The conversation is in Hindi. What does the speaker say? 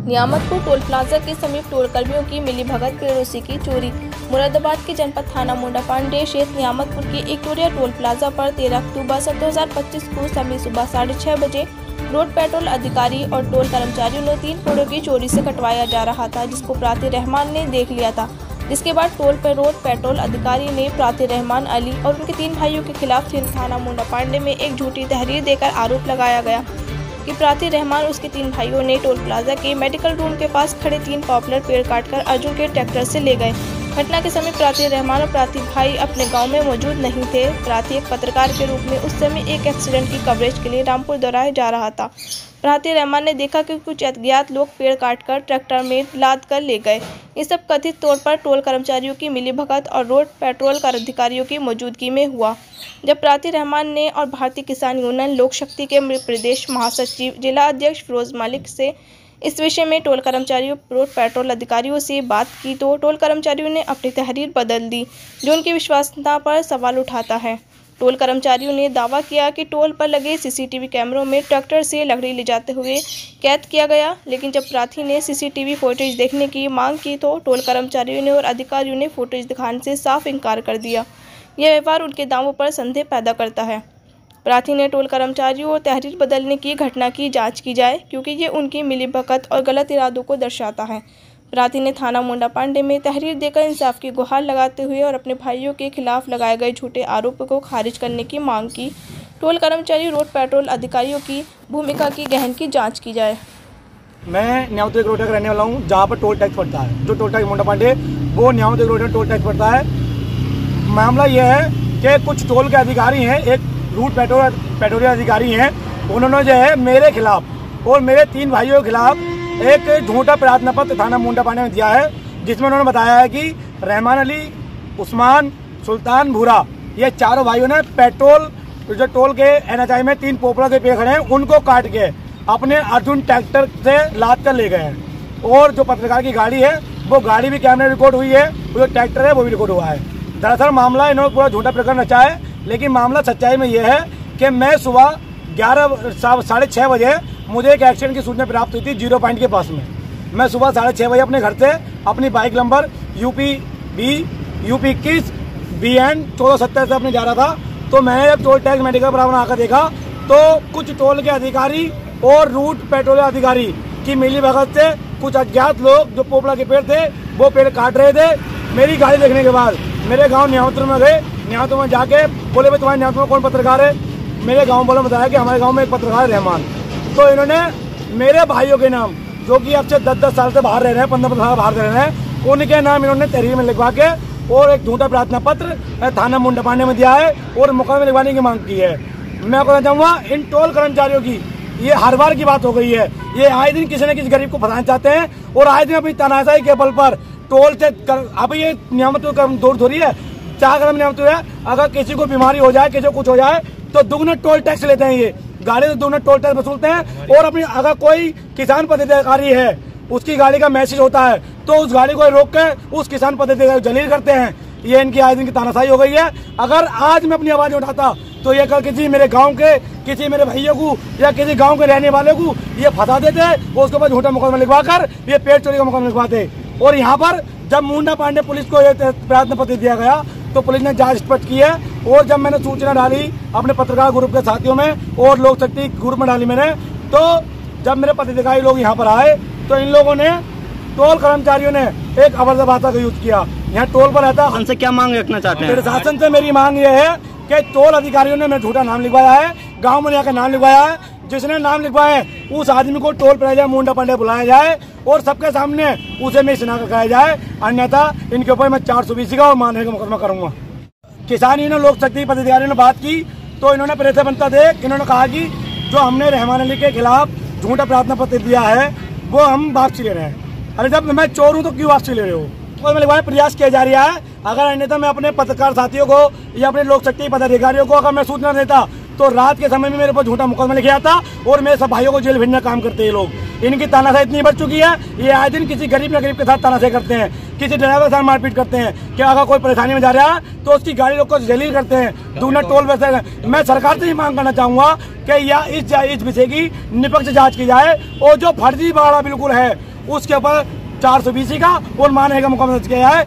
नियामतपुर टोल प्लाजा के समीप टोल कर्मियों की मिलीभगत पेड़ों की चोरी। मुरादाबाद के जनपद थाना मुंडा पांडे क्षेत्र नियामतपुर के इक्टोरिया टोल प्लाजा पर 13 अक्टूबर 2025 को समय सुबह 6:30 बजे रोड पेट्रोल अधिकारी और टोल कर्मचारियों ने 3 पेड़ों की चोरी से कटवाया जा रहा था, जिसको प्राति रहमान ने देख लिया था। जिसके बाद टोल पर रोड पेट्रोल अधिकारी ने प्राति रहमान अली और उनके 3 भाइयों के खिलाफ थाना मुंडा पांडे में एक झूठी तहरीर देकर आरोप लगाया गया कि प्राति रहमान उसके 3 भाइयों ने टोल प्लाजा के मेडिकल रूम के पास खड़े 3 पॉपुलर पेड़ काटकर अर्जुन के ट्रैक्टर से ले गए। घटना के समय प्राति रहमान और प्राति भाई अपने गांव में मौजूद नहीं थे। प्राति एक पत्रकार के रूप में उस समय एक एक्सीडेंट की कवरेज के लिए रामपुर दौराहे जा रहा था। प्राति रहमान ने देखा कि कुछ अज्ञात लोग पेड़ काटकर ट्रैक्टर में लाद कर ले गए। ये सब कथित तौर पर टोल कर्मचारियों की मिलीभगत और रोड पेट्रोल कर अधिकारियों की मौजूदगी में हुआ। जब प्राति रहमान ने और भारतीय किसान यूनियन लोक शक्ति के प्रदेश महासचिव जिला अध्यक्ष फिरोज मालिक से इस विषय में टोल कर्मचारियों रोड पेट्रोल अधिकारियों से बात की तो टोल कर्मचारियों ने अपनी तहरीर बदल दी, जो उनकी विश्वसनीयता पर सवाल उठाता है। टोल कर्मचारियों ने दावा किया कि टोल पर लगे सीसीटीवी कैमरों में ट्रैक्टर से लकड़ी ले जाते हुए कैद किया गया, लेकिन जब प्रार्थी ने सीसीटीवी फुटेज देखने की मांग की तो टोल कर्मचारियों ने और अधिकारियों ने फुटेज दिखाने से साफ इनकार कर दिया। यह व्यवहार उनके दावों पर संदेह पैदा करता है। प्रार्थी ने टोल कर्मचारियों और तहरीर बदलने की घटना की जांच की जाए, क्योंकि ये उनकी मिलीभगत और गलत इरादों को दर्शाता है। प्रार्थी ने थाना मुंडा पांडे में तहरीर देकर इंसाफ की गुहार लगाते हुए और अपने भाइयों के खिलाफ लगाए गए झूठे आरोपों को खारिज करने की मांग की। टोल कर्मचारी रोड पेट्रोल अधिकारियों की भूमिका की गहन की जाँच की जाए। मैं न्यामतपुर रोड का रहने वाला हूँ, जहाँ पर टोल टैक्स पड़ता है। जो टोल टैक्स मुंडा पांडे वो न्यामतपुर रोड में टोल टैक्स पड़ता है। मामला यह है कि कुछ टोल के अधिकारी हैं, एक रूट पेट्रोल अधिकारी हैं, उन्होंने जो है मेरे खिलाफ और मेरे 3 भाइयों के खिलाफ एक झूठा प्रार्थना पत्र थाना मुंडा पांडे में दिया है, जिसमें उन्होंने बताया है कि रहमान अली, उस्मान, सुल्तान, भूरा ये चारों भाइयों ने पेट्रोल जो टोल के NHI में 3 पोपड़ा के पेड़ खड़े हैं उनको काट के अपने अर्जुन ट्रैक्टर से लाद कर ले गए हैं। और जो पत्रकार की गाड़ी है वो गाड़ी भी कैमरे रिकॉर्ड हुई है, वो जो ट्रैक्टर है वो भी रिकॉर्ड हुआ है। दरअसल मामला इन्होंने पूरा झूठा प्रकरण रचा है, लेकिन मामला सच्चाई में यह है कि मैं सुबह 6:30 बजे मुझे एक एक्सीडेंट की सूचना प्राप्त हुई थी 0 पॉइंट के पास में। मैं सुबह 6:30 बजे अपने घर से अपनी बाइक नंबर UP 21 BN 1470 से अपने जा रहा था। तो मैंने जब टोल टैक्स मेडिकल पर आकर देखा तो कुछ टोल के अधिकारी और रूट पेट्रोल अधिकारी की मिलीभगत से कुछ अज्ञात लोग जो पोपड़ा के पेड़ थे वो पेड़ काट रहे थे। मेरी गाड़ी देखने के बाद मेरे गांव न्यामतपुर में गए। न्यामतपुर में जाके बोले भाई तुम्हारे न्यामतपुर में कौन पत्रकार है? मेरे गांव वालों ने बताया कि हमारे गांव में एक पत्रकार है रहमान। तो इन्होंने मेरे भाइयों के नाम, जो कि अब से 10-10 साल से बाहर रह रहे हैं, 15 साल बाहर रह रहे हैं, उनके नाम इन्होंने तहरीर में लिखवा के और एक झूठा प्रार्थना पत्र थाना मुंडा पांडे में दिया है और मुकदमे में लिखवाने की मांग की है। मैं कहना चाहूँगा इन टोल कर्मचारियों की ये हर बार की बात हो गई है। ये आए दिन किसी न किसी गरीब को फंसाना चाहते हैं और आए दिन अपनी तनाशाही के बल पर टोल से अब ये नियामतपुर का दौर थोड़ी है, चाह कर नियामतपुर है। अगर किसी को बीमारी हो जाए, किसी को कुछ हो जाए तो दुगना टोल टैक्स लेते हैं। ये गाड़ी से दुगना टोल टैक्स वसूलते हैं और अपनी अगर कोई किसान पदाधिकारी है उसकी गाड़ी का मैसेज होता है तो उस गाड़ी को रोक के उस किसान पदाधिकारी को जलील करते हैं। ये इनकी आज दिन की तानाशाही हो गई है। अगर आज मैं अपनी आवाज उठाता तो ये कल किसी मेरे गांव के, किसी मेरे भैया को या किसी गांव के रहने वाले को ये फंसा देते और उसके बाद झूठा मुकदमा लिखवा कर ये पेड़ चोरी का मुकदमा लिखवाते। और यहाँ पर जब मुंडा पांडे पुलिस को ये प्रार्थना पत्र दिया गया तो पुलिस ने जांच स्पष्ट की है। और जब मैंने सूचना डाली अपने पत्रकार ग्रुप के साथियों में और लोक शक्ति ग्रुप में डाली मैंने, तो जब मेरे पदाधिकारी लोग यहाँ पर आए तो इन लोगों ने, टोल कर्मचारियों ने एक अभद्र भाषा का यूज किया। यहाँ टोल पर रहता हमसे क्या मांग रखना चाहते हैं? प्रशासन से मेरी मांग ये है कि टोल अधिकारियों ने मेरा झूठा नाम लिखवाया है, गांव में जाकर नाम लिखवाया है। जिसने नाम लिखवाया है उस आदमी को टोल प्लाजा मुंडा पांडे बुलाया जाए और सबके सामने उसे मैं शिनाख्त कराया जाए, अन्यथा इनके ऊपर मैं 420 का और मारने का मुकदमा करूंगा। किसान यूनियन लोक शक्ति पदाधिकारियों ने बात की तो इन्होंने प्रेस बनता देख इन्होंने कहा कि जो हमने रहमान अली के खिलाफ झूठा प्रार्थना पत्र दिया है वो हम वापसी ले रहे हैं। अरे जब मैं चोर हूँ तो क्यों वापसी ले रहे हो? तो मैं लिखवाने प्रयास किया जा रहा है। अगर अन्यथा मैं अपने पत्रकार साथियों को या अपने लोक शक्ति पदाधिकारियों को अगर मैं सूचना देता तो रात के समय में मेरे ऊपर झूठा मुकदमा लिखे आता और मेरे सब भाइयों को जेल भेजने का काम करते हैं लोग। इनकी तानाशाही इतनी बढ़ चुकी है, ये आए दिन किसी गरीब न गरीब के साथ तानाशाही करते हैं, किसी ड्राइवर के साथ मारपीट करते हैं कि अगर कोई परेशानी में जा रहा है तो उसकी गाड़ी रोक कर जलील करते हैं, दूना टोल वैसे। मैं सरकार से ही मांग करना चाहूँगा कि या इस विषय की निष्पक्ष जाँच की जाए और जो फर्जी बाड़ा बिल्कुल है उसके ऊपर 420 का और मानहानि का मुकदमा दर्ज किया है।